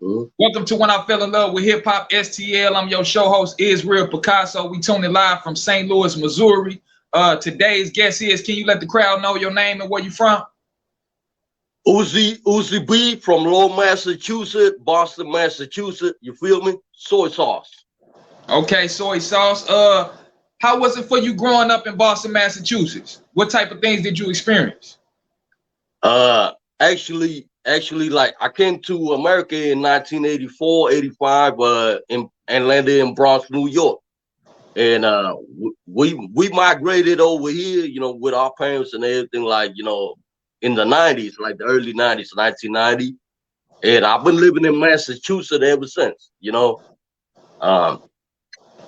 Welcome to When I Fell in Love with Hip Hop STL. I'm your show host, Israel Picasso. We tuning live from St. Louis, Missouri. Today's guest is, can you let the crowd know your name and where you from? ooziib from Lowell, Massachusetts, Boston, Massachusetts. You feel me? Soy sauce. Okay, soy sauce. How was it for you growing up in Boston, Massachusetts? What type of things did you experience? Actually, like I came to America in 1984, 85, and landed in Bronx, New York. And we migrated over here, you know, with our parents and everything, like, you know, in the 90s, like the early 90s, 1990. And I've been living in Massachusetts ever since, you know.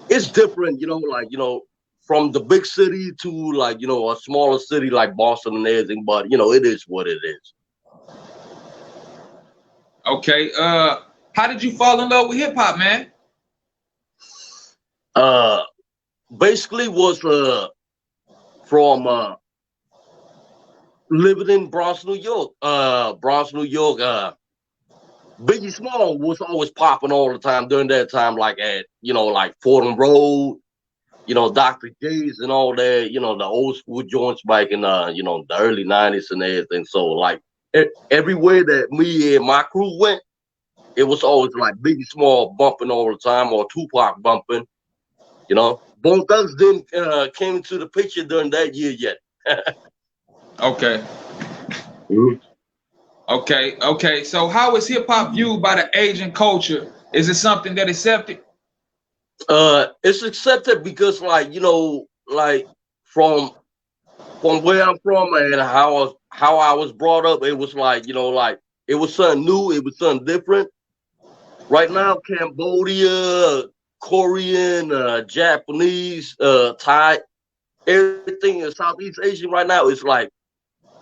It's different, you know, like, you know, from the big city to, like, you know, a smaller city like Boston and everything, but, you know, it is what it is. Okay, how did you fall in love with hip hop, man? Basically was from living in Bronx, New York. Biggie Small was always popping all the time during that time, like at, you know, like Fordham Road, you know, Dr. J's and all that, you know, the old school joints back in you know, the early 90s and everything. So like everywhere that me and my crew went, it was always like Biggie Small bumping all the time, or Tupac bumping, you know. Bone Thugs didn't came into the picture during that year yet. Okay. Okay. So how is hip hop viewed by the Asian culture? Is it something that is accepted? It's accepted because, like, you know, like from where I'm from and how I was brought up, it was like, you know, like it was something new, it was something different. Right now, Cambodia, Korean, Japanese, Thai, everything in Southeast Asia right now is like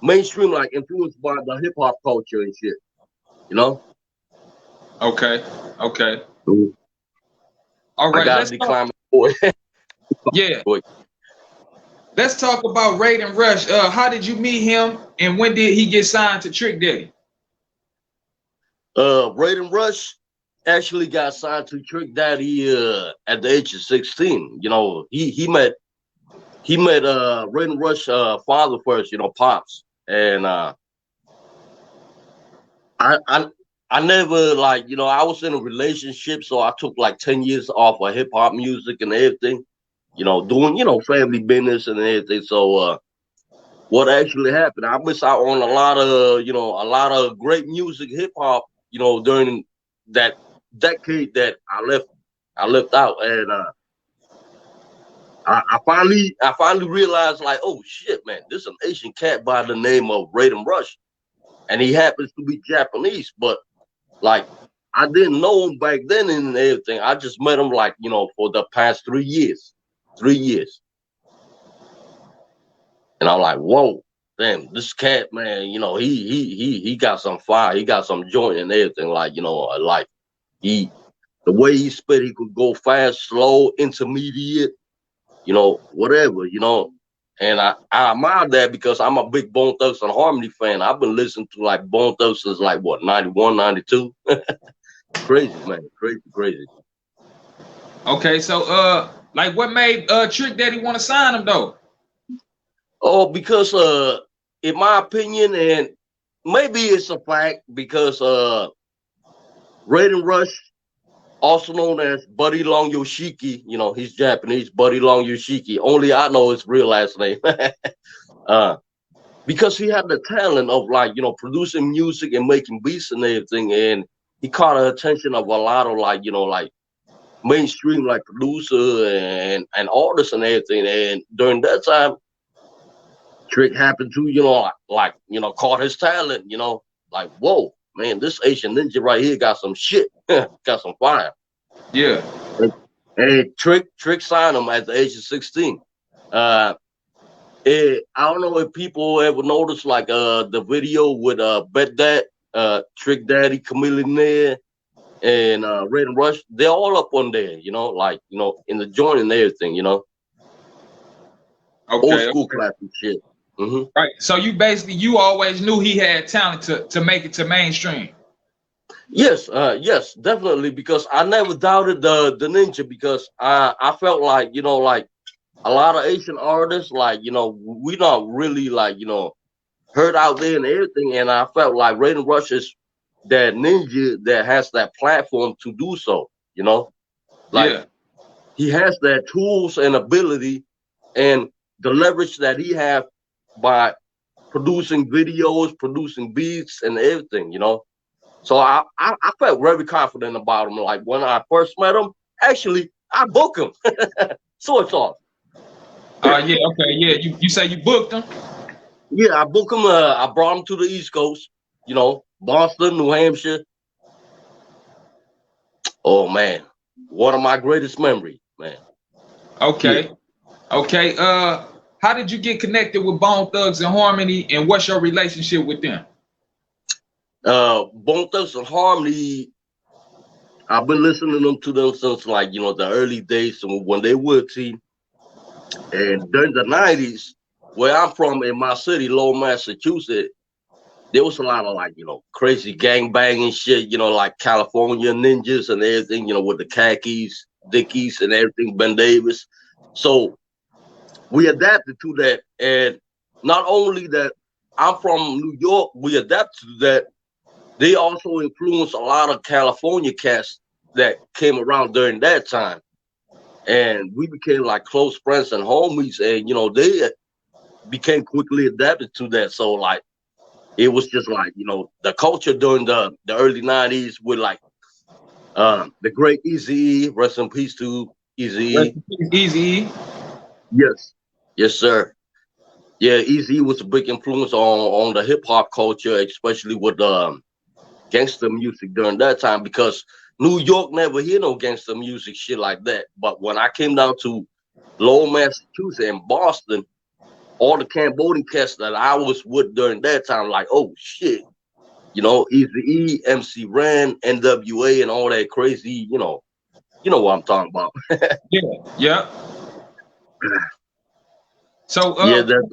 mainstream, like influenced by the hip hop culture and shit. You know? Okay. Mm. All right. I gotta decline my boy. Yeah. Let's talk about Raiden Rush. How did you meet him, and when did he get signed to Trick Daddy? Raiden Rush actually got signed to Trick Daddy at the age of 16. You know, he met Raiden Rush father first, you know, Pops. And I never, like, you know, I was in a relationship, so I took like 10 years off of hip hop music and everything, you know, doing, you know, family business and everything. So what actually happened, I missed out on a lot of great music, hip hop, you know, during that decade that I left out. And I finally realized, like, oh shit, man, this is an Asian cat by the name of Raiden Rush, and he happens to be Japanese. But like, I didn't know him back then and everything. I just met him, like, you know, for the past 3 years, and I'm like, whoa, damn, this cat, man, you know, he got some fire, he got some joint and everything, like, you know, like the way he spit, he could go fast, slow, intermediate, you know, whatever, you know. And I admire that because I'm a big Bone Thugs and Harmony fan. I've been listening to like Bone Thugs since like what, 91, 92. Crazy, man, crazy. Okay, so like what made Trick Daddy want to sign him though? Oh, because in my opinion, and maybe it's a fact, because Raiden Rush, also known as Buddy Long Yoshiki, you know, he's Japanese, Buddy Long Yoshiki. Only I know his real last name. Because he had the talent of, like, you know, producing music and making beats and everything, and he caught the attention of a lot of, like, you know, like mainstream, like, producer and artists and everything. And during that time, Trick happened to, you know, like, you know, caught his talent, you know, like, whoa, man, this Asian ninja right here got some shit, got some fire. Yeah. And Trick signed him at the age of 16. I don't know if people ever noticed, like, the video with Bet That, Trick Daddy, Chameleon, and Raiden Rush. They're all up on there, you know, like, you know, in the joint and everything, you know. Okay. Old school classic shit. Right. So you always knew he had talent to make it to mainstream. Yes, yes, definitely. Because I never doubted the ninja because I felt like like a lot of Asian artists like we not really like heard out there and everything, and I felt like Raiden Rush is that ninja that has that platform to do so. Like Yeah, he has that tools and ability and the leverage that he have by producing videos, producing beats, and everything. So I felt very confident about him. Like when I first met him, actually I booked him. So it's off. yeah, okay, yeah. You say you booked them? Yeah, I booked him. I brought him to the East Coast. Boston, New Hampshire. Oh man, one of my greatest memories, man. Yeah. Okay, okay. How did you get connected with Bone Thugs and Harmony, and what's your relationship with them? Bone Thugs and Harmony. I've been listening to them since like the early days when they were a team, and during the '90s, where I'm from in my city, Lowell, Massachusetts, there was a lot of like crazy gang banging shit. Like California ninjas and everything. With the khakis, Dickies, and everything, Ben Davis. So we adapted to that, and not only that, I'm from New York. We adapted to that. They also influenced a lot of California cats that came around during that time, and we became like close friends and homies. And they became quickly adapted to that. So like it was just like the culture during the early '90s with like the great Easy, rest in peace to Rest Easy. in peace, Easy. Yes, yes, sir. Yeah, Easy was a big influence on the hip hop culture, especially with gangster music during that time because New York never hear no gangster music shit like that. But when I came down to Lowell, Massachusetts and Boston, all the Cambodian cats that I was with during that time, like, oh shit, Easy E, MC Ren, NWA, and all that crazy, what I'm talking about. Yeah, yeah. So, Yeah, that's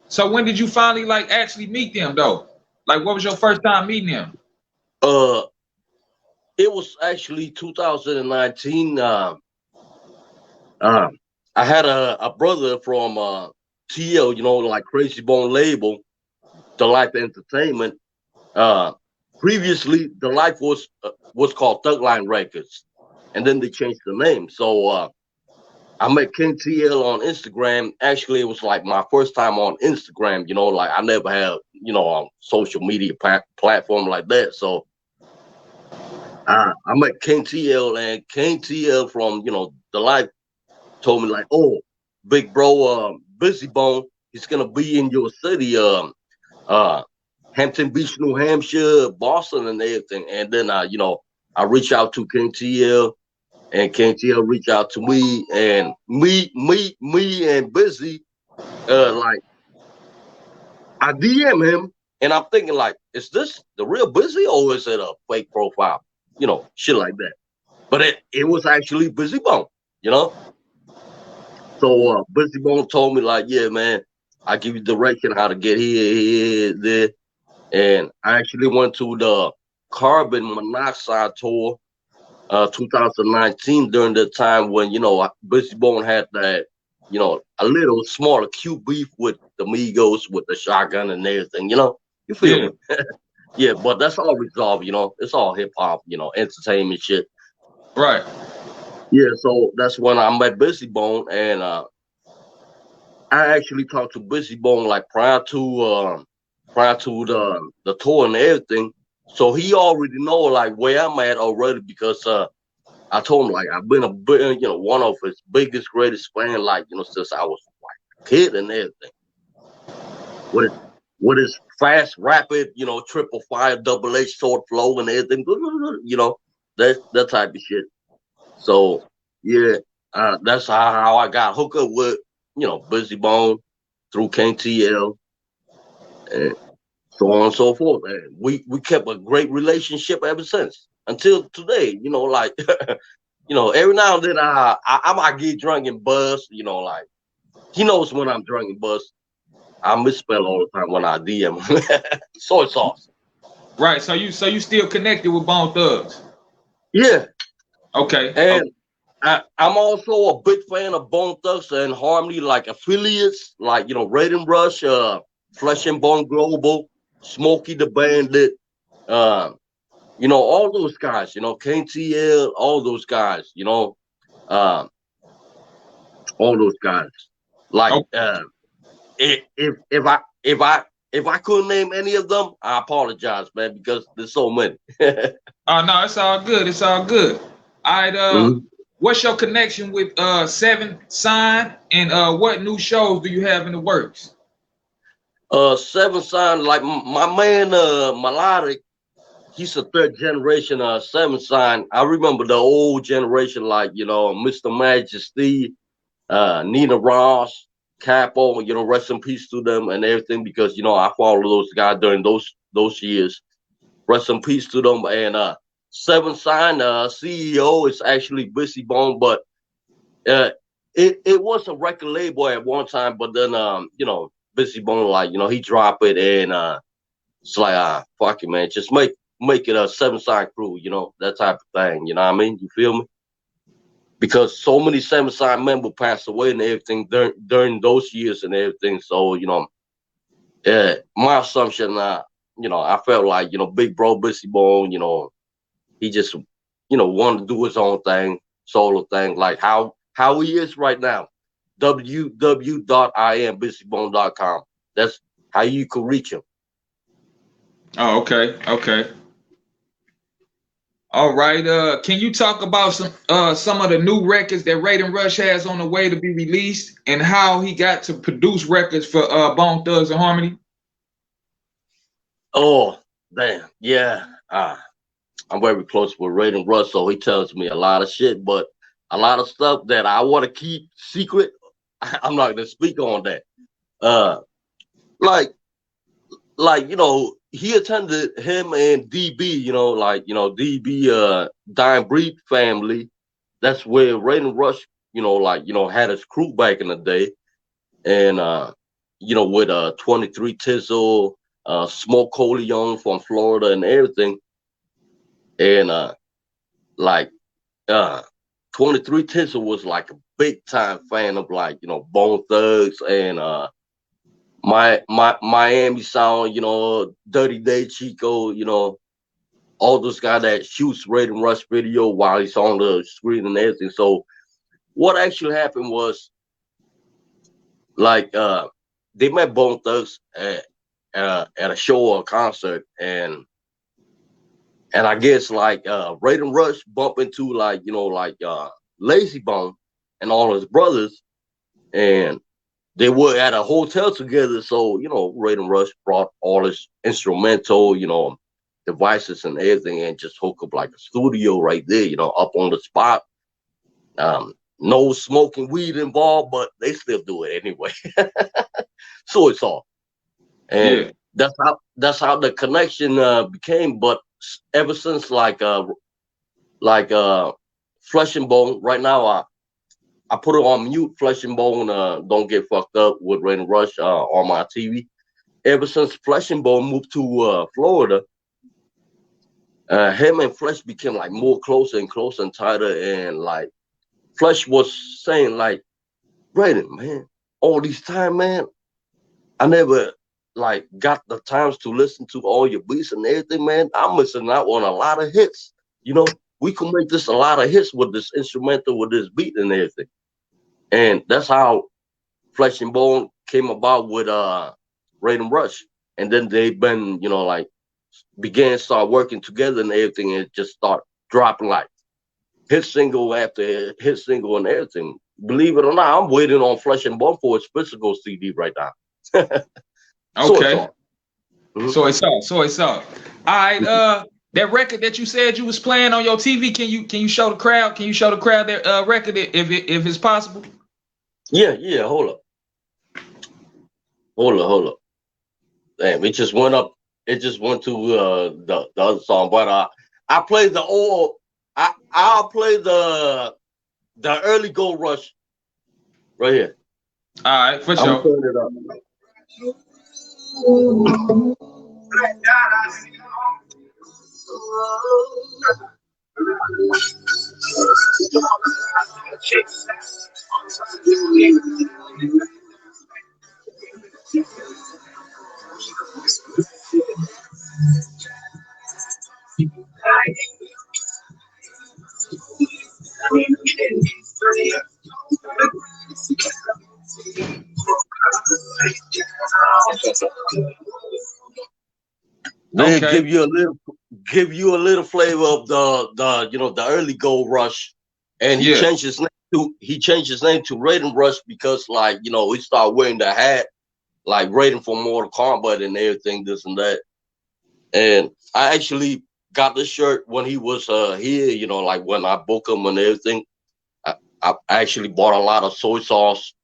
so when did you finally like actually meet them though? Like, what was your first time meeting them? uh, it was actually 2019. Uh, I had a brother from TL, like Crazy Bone label, The Life Entertainment. Uh, Previously, The Life was called Thugline Records, and then they changed the name. So I met Caine TL on Instagram. Actually, it was like my first time on Instagram. Like I never had a social media platform like that. So I met Caine TL, and Caine TL from The Life told me like, oh, big bro, Busy Bone, he's gonna be in your city, uh, Hampton Beach, New Hampshire, Boston, and everything. And then I reached out to Caine TL, and Caine TL reached out to me, and me, and Busy, like I DM him, and I'm thinking like, is this the real Busy or is it a fake profile? Shit like that. But it was actually Busy Bone, you know. So Busy Bone told me like, yeah, man, I give you direction how to get here, there, and I actually went to the Carbon Monoxide tour, 2019 during the time when Busy Bone had that, a little smaller cute beef with the Migos with the shotgun and everything. You feel Yeah, me? Yeah, but that's all resolved. It's all hip hop, entertainment shit. right. Yeah, so that's when I met Busy Bone, and I actually talked to Busy Bone like prior to the tour and everything. So he already know like where I'm at already because I told him like I've been one of his biggest greatest fan like since I was like a kid and everything. With with his fast, rapid, triple fire, double H sword flow and everything, that type of shit. So yeah, that's how I got hooked up with Busy Bone through Caine TL and so on and so forth. And we kept a great relationship ever since until today. Like every now and then I might get drunk and buzz. Like he knows when I'm drunk and buzz. I misspell all the time when I DM him. Soy sauce. Right. So you still connected with Bone Thugs? Yeah. Okay. And I'm also a big fan of Bone Thugs and Harmony, like affiliates, like Raiden Rush, Flesh and Bone Global, Smokey the Bandit, all those guys, Caine TL, all those guys, um, all those guys. Like Okay. if I couldn't name any of them, I apologize, man, because there's so many. No, it's all good. It's all good. All right. Mhm. What's your connection with Seven Sign, and what new shows do you have in the works? Seven Sign, like my man Melodic, he's a third generation Seven Sign. I remember the old generation, like Mr. Majesty, Nina Ross, Capo, rest in peace to them and everything, because I followed those guys during those years. Rest in peace to them. And Seven Sign CEO is actually Busy Bone, but it was a record label at one time, but then Busy Bone, like he dropped it, and it's like fuck it, man, just make it a Seven Sign crew, that type of thing. You know what I mean? You feel me? Because so many Seven Sign members passed away and everything during those years and everything. So my assumption, I felt like Big Bro Busy Bone, he just wanted to do his own thing, solo thing, like how he is right now. www.iambusybone.com. That's how you can reach him. Oh, okay. Okay. All right. Can you talk about some of the new records that Raiden Rush has on the way to be released, and how he got to produce records for Bone Thugs and Harmony? Oh, damn. Yeah. I'm very close with Raiden Rush, so he tells me a lot of shit, but a lot of stuff that I want to keep secret, I'm not gonna speak on that. Uh, like he attended him and DB, DB Dying Breed family. That's where Raiden Rush, had his crew back in the day, and with 23 Tizzle, Smoke Coleon from Florida and everything, and like 23 Tizzle was like a big time fan of Bone Thugs and my Miami Sound, Dirty Day Chico, all those guys that shoots Raiden Rush video while he's on the screen and everything. So what actually happened was, like they met Bone Thugs at a show or a concert, and I guess Raiden Rush bumped into Lazy Bone and all his brothers, and they were at a hotel together. So, Raiden Rush brought all his instrumental, devices and everything, and just hook up like a studio right there, up on the spot. No smoking weed involved, but they still do it anyway. So it's all. And Yeah. that's how the connection became. But ever since Flesh and Bone, right now I put it on mute. Flesh and Bone don't get fucked up with Raiden Rush on my TV. Ever since Flesh and Bone moved to Florida, him and Flesh became like more closer and closer and tighter. And like Flesh was saying, like, Raiden, man, all this time, man, I never got the times to listen to all your beats and everything, man. I'm missing out on a lot of hits. We can make this a lot of hits with this instrumental, with this beat and everything. And that's how Flesh and Bone came about with Raiden Rush. And then they've been, began start working together and everything, and just start dropping like hit single after hit single and everything. Believe it or not, I'm waiting on Flesh and Bone for its physical CD right now. So it's Okay. all. Mm-hmm. So it's all. All right. That record that you said you was playing on your TV, can you show the crowd? Can you show the crowd that record if it's possible? Yeah. Hold up. Damn, it just went up. It just went to the other song. But I played the old. I'll play the early Gold Rush right here. All right, for I'm sure. turn it up. They'll Okay. give you a little flavor of the early Gold Rush, and he Yeah. changed his name to Raiden Rush because he started wearing the hat like Raiden from Mortal Kombat and everything, this and that. And I actually got this shirt when he was here, like when I booked him and everything. I actually bought a lot of soy sauce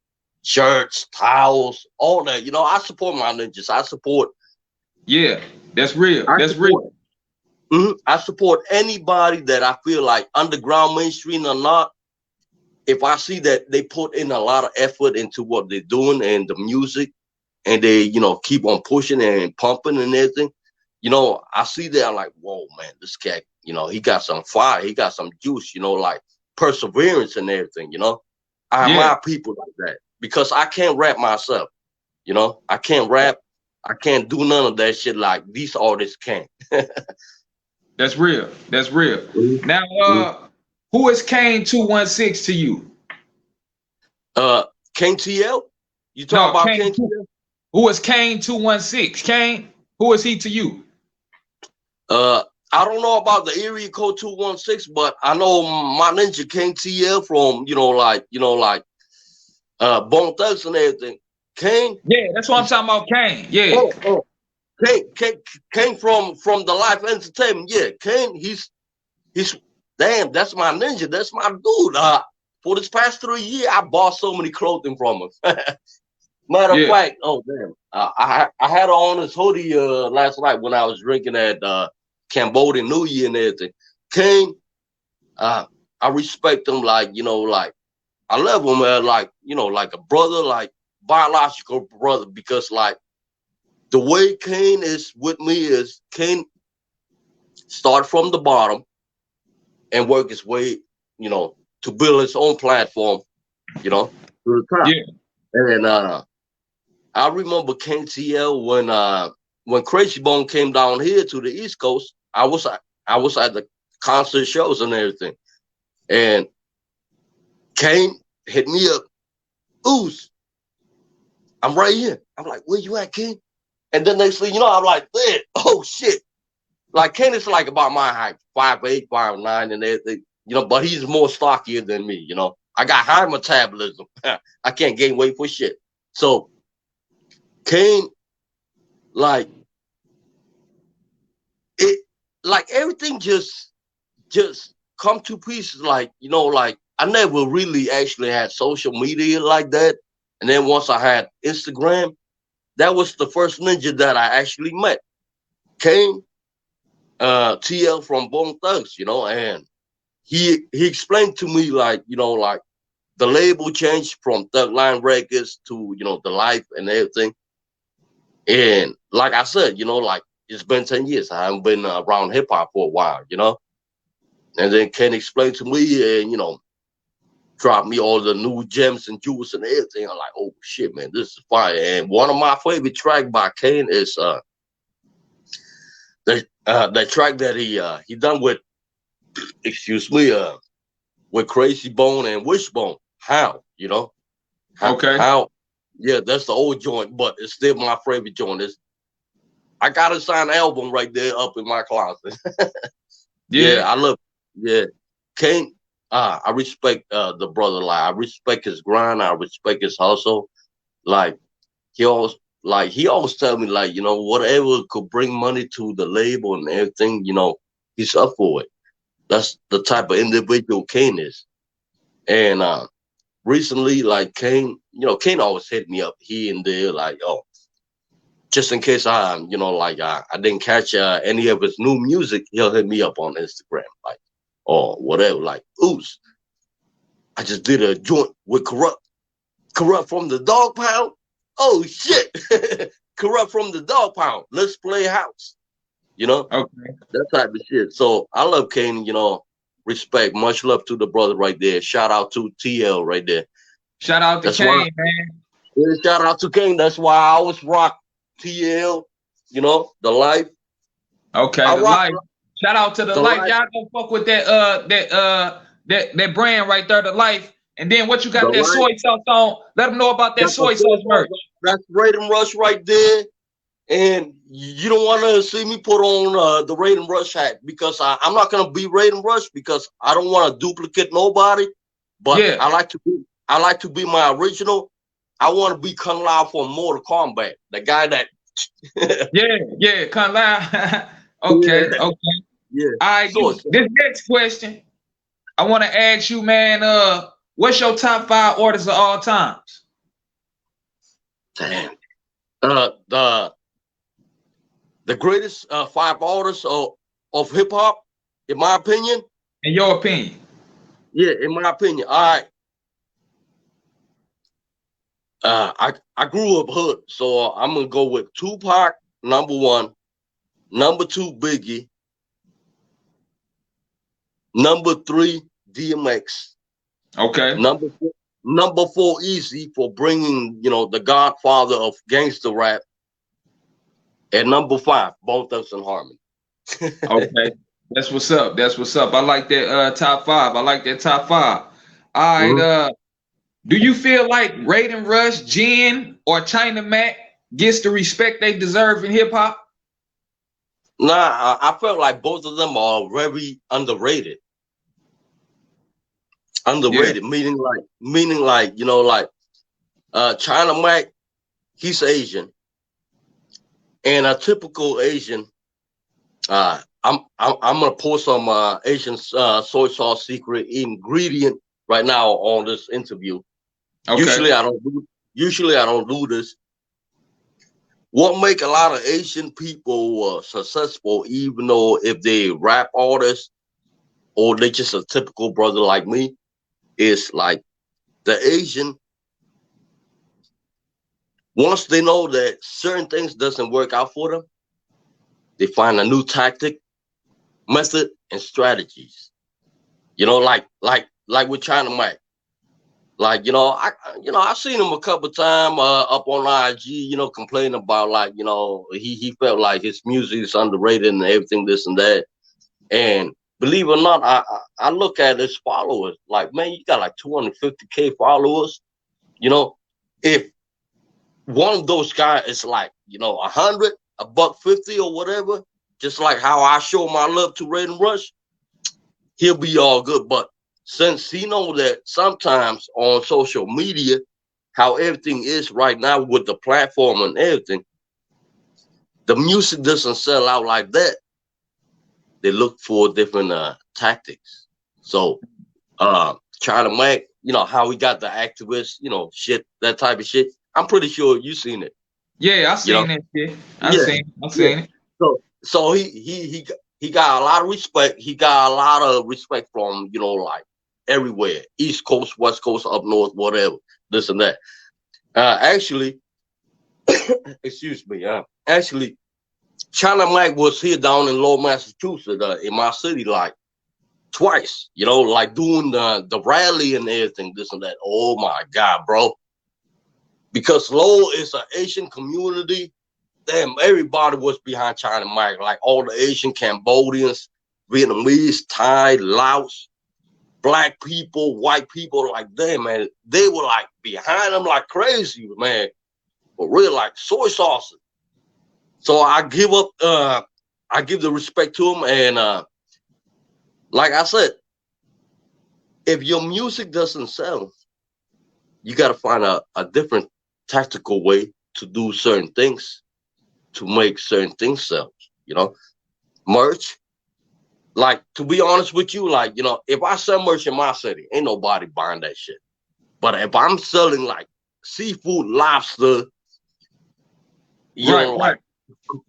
shirts, towels, all that. I support my ninjas. Yeah. That's real. I That's support real. I support anybody that I feel like underground, mainstream or not. If I see that they put in a lot of effort into what they're doing and the music, and they, keep on pushing and pumping and everything, I see that I'm like, whoa, man, this cat, he got some fire, he got some juice, like perseverance and everything, I Yeah. admire people like that because I can't rap myself, I can't rap, I can't do none of that shit like these artists can. That's real. That's real. Mhm. Now, Mhm. who is Caine 216 to you? Uh, Caine TL? You talking No, about Caine. Caine TL? Who is Caine 216? Caine, who is he to you? Uh, I don't know about the area code 216, but I know my ninja Caine TL from Bone Thugs and everything. Caine, Yeah, that's what I'm he's talking about. Caine. Yeah. oh Caine from the Life Entertainment. Yeah, Caine, he's damn, that's my ninja, that's my dude. For this past 3 years, I bought so many clothing from him. Matter of Yeah. fact, oh damn, I had on this hoodie last night when I was drinking at Cambodian New Year and everything. Caine, I respect him like I love him, man, like a brother, like biological brother, because like the way Caine is with me is Caine start from the bottom and work his way, to build his own platform, to the top. Yeah. And I remember Caine TL when Crazy Bone came down here to the East Coast. I was at the concert shows and everything, and Caine hit me up. Ooze, I'm right here. I'm like, where you at, Caine? And then next thing you know, I'm like, man, oh shit. Like Caine is like about my height, 5'8", 5'9", and everything, but he's more stockier than me, I got high metabolism. I can't gain weight for shit. So Caine, like it, like everything just come to pieces. Like I never really actually had social media like that. And then once I had Instagram, that was the first ninja that I actually met. Caine TL from Bone Thugs, and he explained to me like the label changed from Thug Line Records to the Life and everything. And like I said, like it's been 10 years. I haven't been around hip hop for a while. And then Ken explained to me and dropped me all the new gems and jewels and everything. I'm like, oh shit, man, this is fire. And one of my favorite track by Caine is the track that he done with, excuse me, with Crazy Bone and Wishbone. Okay. How? Yeah, that's the old joint, but it's still my favorite joint. I got a signed album right there up in my closet. Yeah, Yeah. I love. Yeah, Caine. I respect the brother. Like I respect his grind. I respect his hustle. Like he always tell me like whatever could bring money to the label and everything. He's up for it. That's the type of individual Caine is. And recently, like Caine always hit me up here and there, like, oh, just in case I didn't catch any of his new music, he'll hit me up on Instagram, like, or whatever, like, oops, I just did a joint with Corrupt from the Dog Pound. Oh shit, Corrupt from the Dog Pound. Let's play house. you know, Okay. that type of shit. So I love Caine, you know, respect, much love to the brother right there. Shout out to TL right there. Shout out to That's why, Caine, man. yeah, shout out to Caine. That's why I always rock TL, you know, the life. Okay, I the rock life. Shout out to the the life. life, Y'all don't fuck with that brand right there, the life. And then what you the got that life. soy sauce on? Let them know about that Got the soy soy sauce merch. sauce. That's Raiden Rush right there. And you don't want to see me put on the Raiden Rush hat because I'm not gonna be Raiden Rush because I don't want to duplicate nobody. But Yeah, I like to be my original. I want to be Kung Lao from Mortal Kombat, the guy that. yeah, come live. Okay, Yeah, okay. yeah. All right, So this next question, I want to ask you, man. What's your top 5 orders of all times? damn. The greatest 5 artists of hip hop, in my opinion. In your opinion? Yeah, in my opinion. All right. I grew up hood, so I'm gonna go with Tupac, number 1, number 2, Biggie, number 3, DMX, Okay. number 4, Easy for bringing, you know, the godfather of gangster rap, and number 5, Bone Thugs and Harmony. Okay. That's what's up. That's what's up. I like that top 5. I like that top 5. All right. Mhm. Do you feel like Raiden Rush, Jen, or China Mac gets the respect they deserve in hip hop? Nah, I felt like both of them are very underrated. Yeah. Underrated, meaning like, you know, like China Mac, he's Asian, and a typical Asian. I'm gonna pour some Asian soy sauce secret ingredient right now on this interview. Okay. Usually I don't do this. What make a lot of Asian people successful, even though if they rap artists or they just a typical brother like me, is like the Asian, once they know that certain things doesn't work out for them, they find a new tactic, method, and strategies. You know, like with China Mike. Like, I've seen him a couple times up on IG, you know, complaining about like, you know, he felt like his music is underrated and everything, this and that. And believe it or not, I look at his followers, like, man, you got like 250K followers. You know, if one of those guys is like, you know, 100, $150 or whatever, just like how I show my love to Raiden Rush, he'll be all good. But since he know that sometimes on social media, how everything is right now with the platform and everything, the music doesn't sell out like that. They look for different tactics. So China Mac, you know, how he got the activist, you know, shit, that type of shit. I'm pretty sure you seen it. Yeah, I You know, seen that shit. I yeah, seen. I yeah. seen it. So he got a lot of respect. He got a lot of respect from, you know, like everywhere, East Coast, West Coast, up north, whatever, this and that. Actually, excuse me. Actually, China Mike was here down in Lowell, Massachusetts, in my city, like twice. You know, like doing the rally and everything, this and that. Oh my God, bro! Because Lowell is an Asian community. Damn, everybody was behind China Mike, like all the Asian, Cambodians, Vietnamese, Thai, Laos, black people, white people, like them, man. They were like behind them like crazy, man. But really like soy sauce. So I give the respect to him. And like I said, if your music doesn't sell, you got to find a different tactical way to do certain things to make certain things sell, you know, merch. Like, to be honest with you, like, you know, if I sell merch in my city, ain't nobody buying that shit. But if I'm selling like seafood, lobster, you Right, know, right. like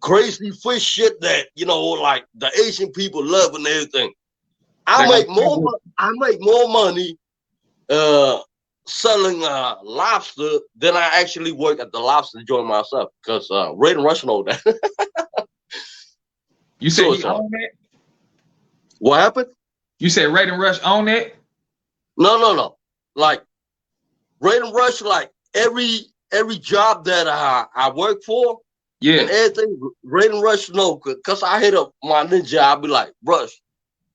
crazy fish shit that, you know, like the Asian people love and everything, They're gonna I make more money selling lobster than I actually work at the lobster joint myself, because Raiden Rush know that. You said he owned that? What happened? You said Raiden Rush owned that? No. Like Raiden Rush, like every job that I work for, yeah, and everything, Raiden Rush, no, cause I hit up my ninja, I'll be like, Rush,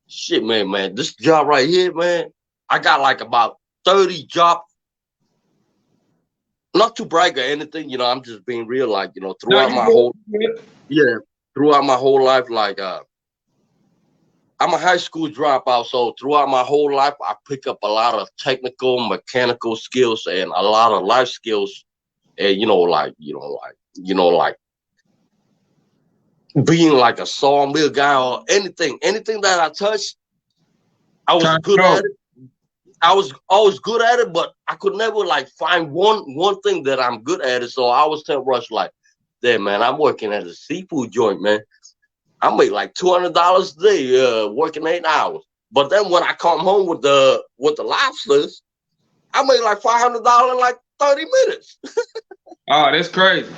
shit, man, this job right here, man, I got like about 30 jobs. Not to brag or anything, you know, I'm just being real, like, you know, throughout my whole life, like I'm a high school dropout, so throughout my whole life, I pick up a lot of technical, mechanical skills and a lot of life skills, and like being like a sawmill guy or anything that I touched, I was good at it. I was always good at it, but I could never like find one thing that I'm good at it. So I always tell Rush like, "Damn man, I'm working at a seafood joint, man. I make like $200 a day, working 8 hours. But then when I come home with the lobsters, I make like $500 in like 30 minutes." Oh, that's crazy.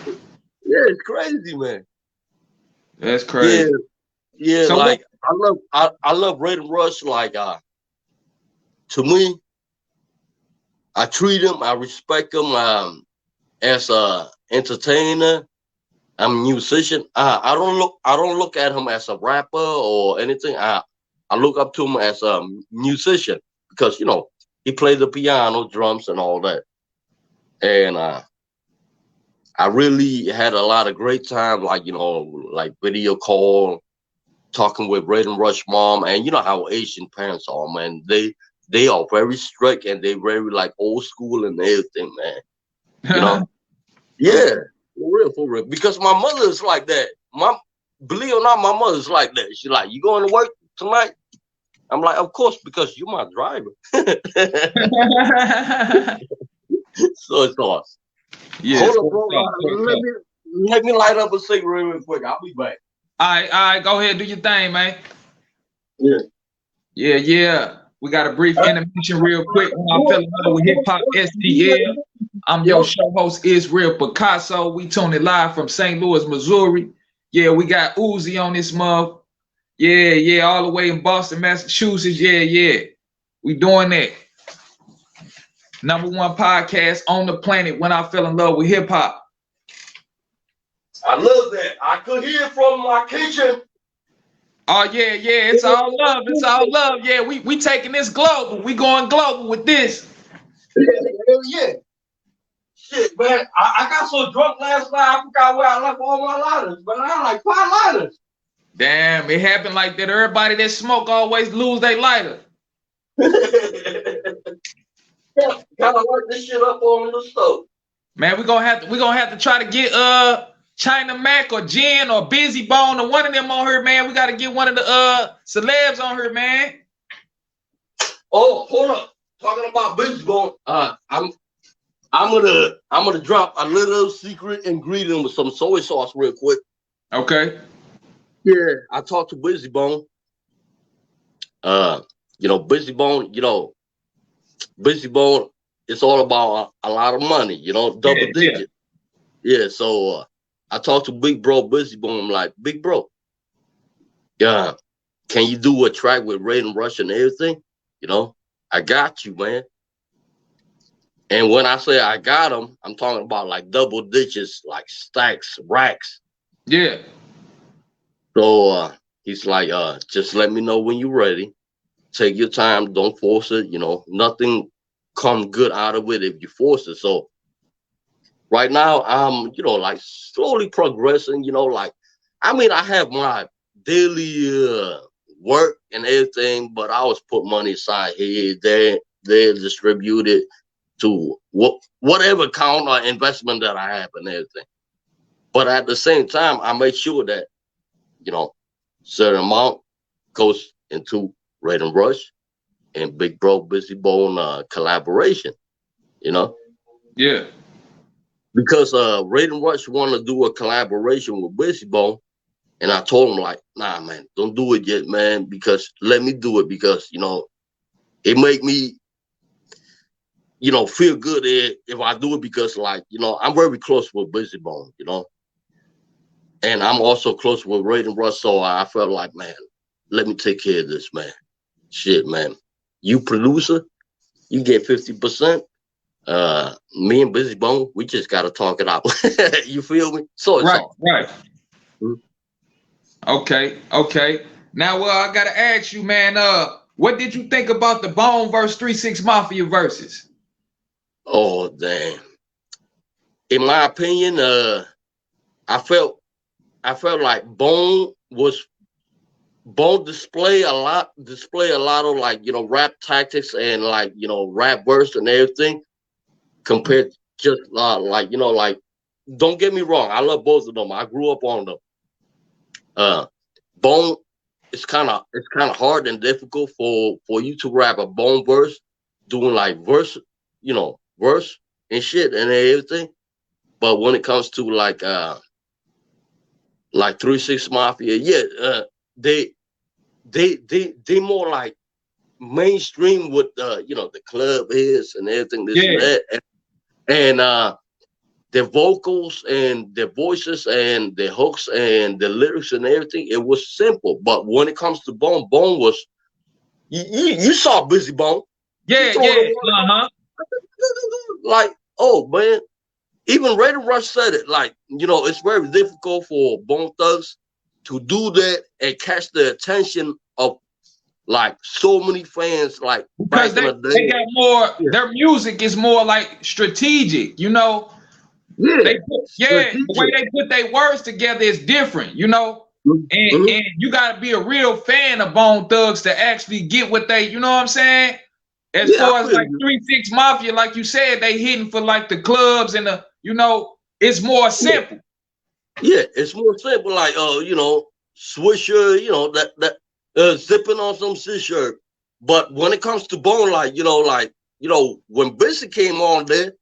Yeah, it's crazy, man. That's crazy. Yeah. So like I love Raiden Rush. Like to me, I treat him, I respect him as a entertainer. I'm a musician. I don't look at him as a rapper or anything. I look up to him as a musician because he played the piano, drums, and all that. And I really had a lot of great time, like like video call, talking with Raiden Rush mom, and you know how Asian parents are, man. They are very strict and they very like old school and everything, man. Yeah. For real. Because my mother is like that. Believe it or not, my mother's like that. She's like, "You going to work tonight?" I'm like, "Of course, because you're my driver." So it's awesome. Yeah. Hold on, bro. Let me light up a cigarette real quick. I'll be back. All right. Go ahead, do your thing, man. Yeah. We got a brief intermission real quick. I'm feeling love with Hip Hop STL. I'm your show host, Israel Picasso. We tuning live from St. Louis, Missouri. Yeah, we got Uzi on this month. Yeah, all the way in Boston, Massachusetts. Yeah. We doing that. #1 podcast on the planet when I fell in love with hip hop. I love that. I could hear from my kitchen. Oh yeah, it's all love. It's all love. Yeah, we taking this global. We going global with this. Yeah. Shit, man. I got so drunk last night, I forgot where I left all my lighters. But I had like 5 lighters. Damn, it happened like that. Everybody that smoke always lose their lighter. Gotta work this shit up on the stove. Man, we gonna have to try to get China Mac or Jen or Busy Bone or one of them on here, man. We gotta get one of the celebs on here, man. Oh, hold up. Talking about Busy Bone, I'm gonna drop a little secret ingredient with some soy sauce real quick. Okay. Yeah, I talked to Busy Bone. Busy Bone, Busy Bone, it's all about a lot of money, double digit. Yeah, so I talked to Big Bro Busy Bone. I'm like, "Big Bro, can you do a track with Raiden Rush and everything? I got you, man." And when I say I got him, I'm talking about like double digits, like stacks, racks. Yeah. So he's like, "Just let me know when you're ready. Take your time. Don't force it. Nothing comes good out of it if you force it." So right now, I'm, like slowly progressing, I have my daily work and everything, but I always put money aside here, there, distribute it to whatever count or investment that I have and everything. But at the same time, I make sure that, certain amount goes into Raiden Rush and Big Bro Busy Bone collaboration, Yeah. Because Raiden Rush wanted to do a collaboration with Busy Bone, and I told him like, "Nah, man, don't do it yet, man. Because let me do it because it make me feel good if I do it because I'm very close with Busy Bone, and I'm also close with Raiden Rush, so I felt like, man, let me take care of this, man. Shit, man. You producer, you get 50%. Me and Busy Bone, we just gotta talk it out. You feel me? So it's Right, all. right. Mhm. Okay, okay. Now, I gotta ask you, man. What did you think about the Bone versus 3 6 Mafia verses? Oh damn. In my opinion, I felt like Bone display a lot of like, you know, rap tactics and like, you know, rap verse and everything compared to just like, you know, like, don't get me wrong, I love both of them. I grew up on them. Bone, it's kind of hard and difficult for you to rap a Bone verse, doing like verse, you know, verse and shit and everything. But when it comes to like 3 6 Mafia, yeah, they they more like mainstream with you know, the club is and everything, this and Yeah, that, and their vocals and their voices and their hooks and the lyrics and everything, it was simple. But when it comes to Bone, Bone was, you saw Busy Bone, he yeah, threw yeah. the Uh-huh. water like, oh man. Even Raiden Rush said it, like, you know, it's very difficult for Bone Thugs to do that and catch the attention of like so many fans, like Because back in they the they day. got more. Yeah, Their music is more like strategic. You know, yeah, the way strategic. they put their words together is different. You know, Mm-hmm. and you got to be a real fan of Bone Thugs to actually get what they. You know what I'm saying? As Yeah, I far as feel like you. 3 6 Mafia, like you said, they hitting for like the clubs and the, you know, it's more Yeah, simple. yeah, it's more simple, like, you know, Swisher, you know, that zipping on some shit shirt. But when it comes to Bone, like, you know, when Bishop came on there,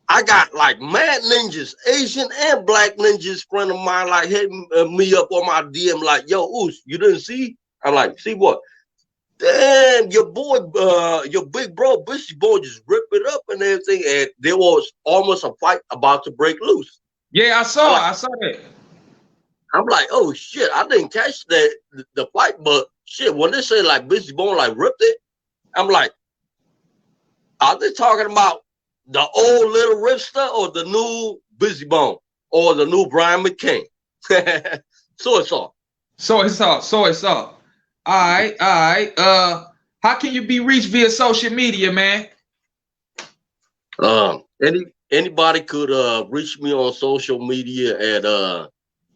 I got like mad ninjas, Asian and black ninjas, friend of mine, like hitting me up on my DM, like, yo, Oos, you didn't see? I'm like, see what? Damn, your boy, your big bro, Bushy Boy, just ripped it up and everything. And there was almost a fight about to break loose. Yeah, I'm like, I saw that. oh shit, I didn't catch the fight, but shit, when they say like Bushy Boy like ripped it, I'm like, are they talking about the old Little Ripster or the new Busy Bone or the new Brian McCain? So it's all. So it's all. All right, all right. How can you be reached via social media, man? Anybody could reach me on social media at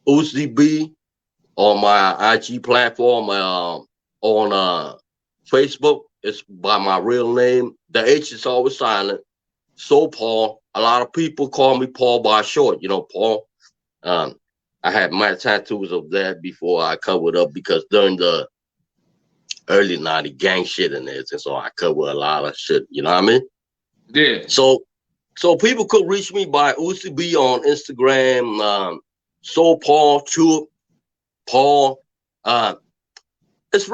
ooziib on my IG platform. On Facebook, it's by my real name. The H is always silent. So Paul. A lot of people call me Paul by short. You know, Paul. Um, I had my tattoos of that before I covered up because during the early '90s gang shit and everything, so I cover a lot of shit. You know what I mean? Yeah. So people could reach me by ooziib on Instagram. So Paul, Chup, Paul. Uh, it's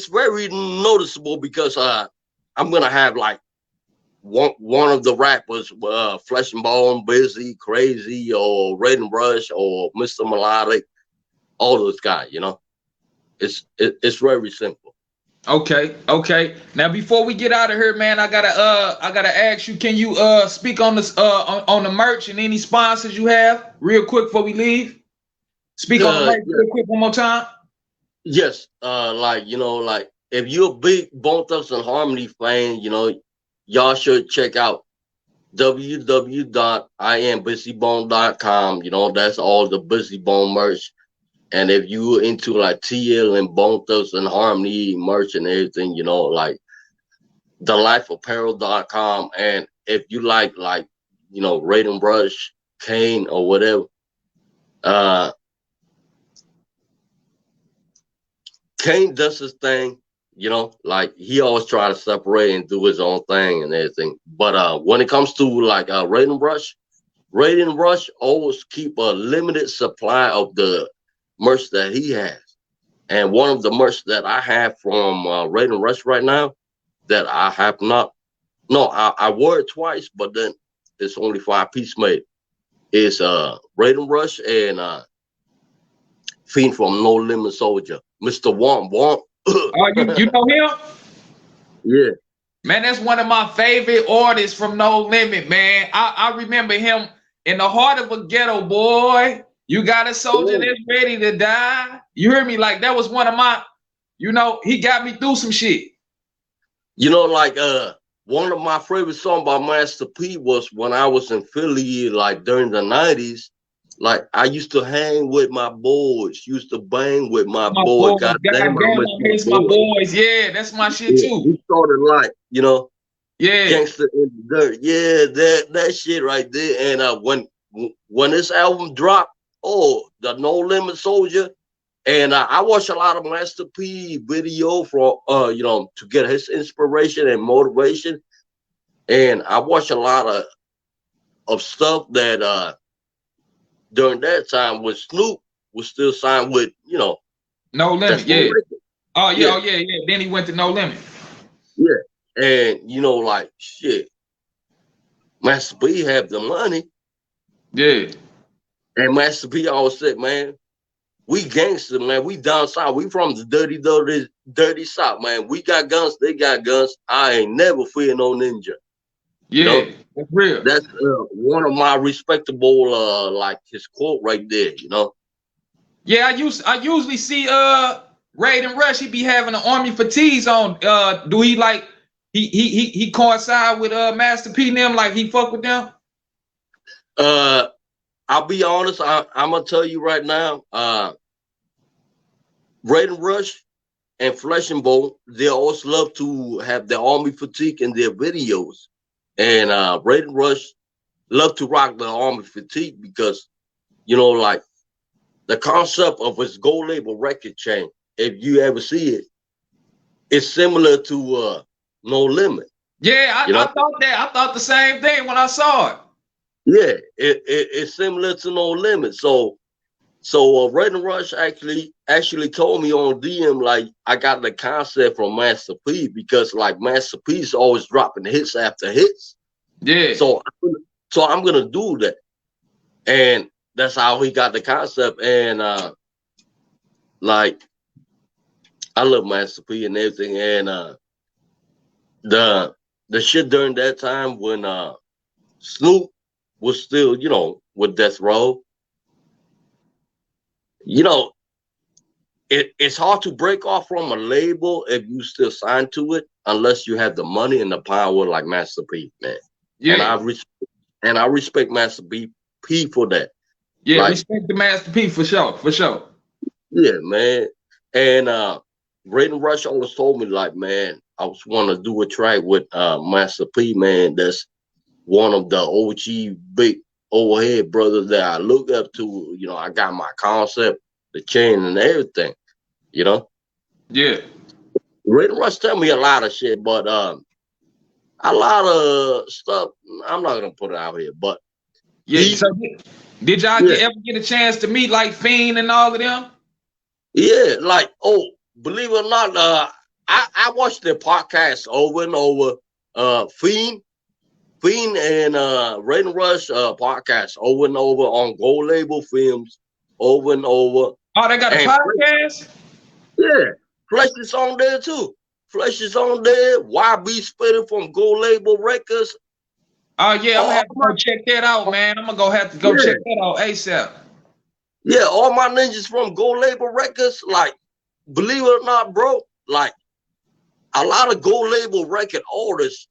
very noticeable because I'm gonna have like one of the rappers, Flesh and Bone, Busy, Crazy, or Raiden Rush, or Mr. Melodic, all those guys. You know, it's very simple. Okay, okay. Now before we get out of here, man, I gotta ask you, can you speak on this on the merch and any sponsors you have real quick before we leave? Speak on the merch Yeah, real quick one more time. yes. Like, you know, like if you're a big Bone Thugs and Harmony fan, you know, y'all should check out www.iambusybone.com. You know, that's all the Busy Bone merch. And if you into like TL and Bone Thugs and Harmony merch and everything, you know, like thelifeapparel.com. And if you like, you know, Raiden Brush, Caine, or whatever, uh, Caine does his thing, you know, like he always try to separate and do his own thing and everything. But when it comes to like Raiden Rush always keep a limited supply of the merch that he has. And one of the merch that I have from Raiden Rush right now that I have not, no, I wore it twice, but then it's only 5 piece made. Is Raiden Rush and Fiend from No Limit Soldier, Mr. Womp Womp. Oh, you know him? Yeah. Man, that's one of my favorite artists from No Limit, man. I remember him in the heart of a ghetto, boy. You got a soldier that's ready to die. You hear me? Like that was one of my, he got me through some shit. You know, like one of my favorite songs by Master P was when I was in Philly, like during the 90s. Like I used to hang with my boys, used to bang with my boy. God damn, I miss my boys. Yeah, that's my shit yeah, too. we started like, Yeah, Gangster in the Dirt. Yeah, that shit right there. And when this album dropped, the No Limit Soldier, and I watched a lot of Master P video for to get his inspiration and motivation. And I watched a lot of stuff that during that time when Snoop was still signed with, No Limit. Yeah. Oh yeah, yeah. Then he went to No Limit. Yeah. And like shit, Master P have the money. Yeah. And Master P always said, man, we gangster, man. We down south. We from the dirty south, man. We got guns. They got guns. I ain't never fear no ninja. Yeah, that's real. That's one of my respectable, like his quote right there. Yeah, I usually see Raiden Rush. He be having the army fatigues on. Do he like he coincide with Master P and them? Like he fuck with them? I'll be honest. I'm gonna tell you right now. Raiden Rush and Flesh and Bone, they also love to have their army fatigue in their videos. And Raiden Rush love to rock the army fatigue because, like the concept of his gold label record chain, if you ever see it, it's similar to No Limit. Yeah, I thought that. I thought the same thing when I saw it. Yeah, it's similar to No Limit. So Raiden Rush actually told me on DM, like, I got the concept from Master P because like Master P's always dropping hits after hits. Yeah. So I'm gonna do that, and that's how he got the concept. And like I love Master P and everything, and the shit during that time when Snoop was still with Death Row. It's hard to break off from a label if you still signed to it, unless you have the money and the power like Master P, man. Yeah. And I respect Master P for that. Yeah, respect the Master P for sure, for sure. Yeah, man. And Raiden Rush always told me, like, man, I was want to do a track with Master P, man. That's one of the OG big overhead brothers that I look up to. I got my concept, the chain and everything, Yeah. Raiden Rush tell me a lot of shit, but a lot of stuff I'm not gonna put it out here. But yeah, so did y'all ever get a chance to meet like Fiend and all of them? Yeah, like believe it or not, I watched their podcast over and over. Fiend and Raiden Rush podcast over and over on Gold Label Films, over and over. Oh, they got a podcast? Yeah, Flesh is on there too. Flesh is on there. YB Spitter from Gold Label Records. Oh yeah, I'm gonna have to go check that out, man. I'm gonna have to go check that out ASAP. Yeah, all my ninjas from Gold Label Records, like, believe it or not, bro, like a lot of Gold Label record artists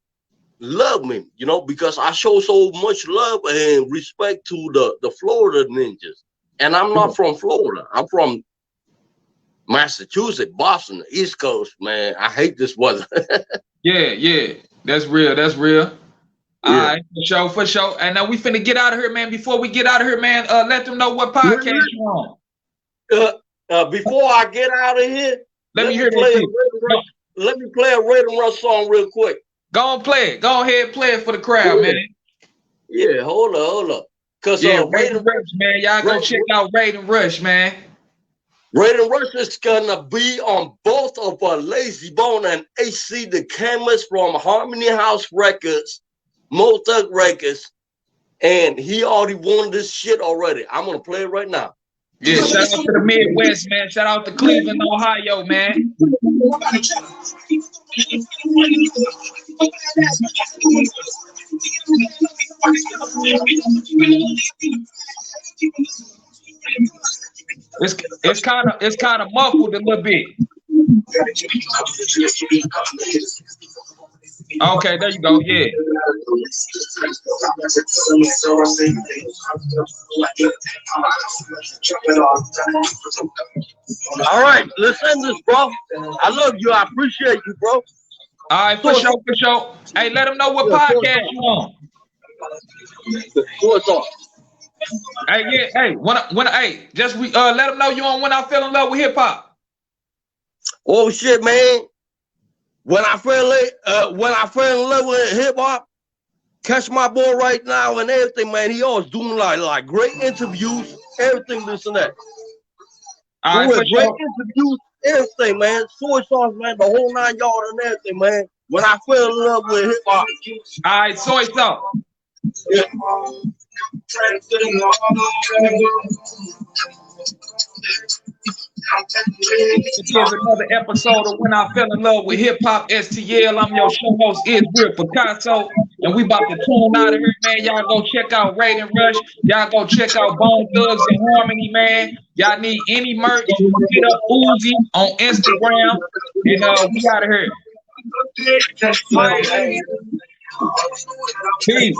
love me, because I show so much love and respect to the Florida ninjas. And I'm not from Florida. I'm from Massachusetts, Boston, East Coast, man. I hate this weather. Yeah. That's real. That's real. All right, for sure. And now we finna get out of here, man. Before we get out of here, man, let them know what podcast you on. Before I get out of here, let me play a Raiden Rush song real quick. Go on, play it. Go ahead, play it for the crowd, man. Yeah, hold up. Cause Raiden Rush, man. Y'all go check out Raiden Rush, man. Raiden Rush is gonna be on both of Lazy Bone and HC the Chemist from Harmony House Records, Mo Thug Records, and he already won this shit already. I'm gonna play it right now. Yeah, shout out to the Midwest, man. Shout out to Cleveland, Ohio, man. It's kind of muffled a little bit. Okay, there you go. Yeah. All right, let's end this, bro. I love you. I appreciate you, bro. All right, for sure. Hey, let them know what podcast you on. What's up? Hey, yeah, hey, hey, just let them know you on When I Fell in Love with Hip Hop. Oh shit, man. When I fell in love with hip hop, catch my boy right now and everything, man. He always doing like great interviews, everything, this and that. All right, for great interviews, everything, man. Soy sauce, man, the whole 9 yards and everything, man. When I fell in love with hip hop. All right, soy sauce. Yeah. It is another episode of When I Fell in Love with Hip Hop STL. I'm your show host, Israel Picasso, and we about to tune out of here, man. Y'all go check out Raiden Rush. Y'all go check out Bone Thugs and Harmony, man. Y'all need any merch, hit up ooziib on Instagram, and we out of here. Peace.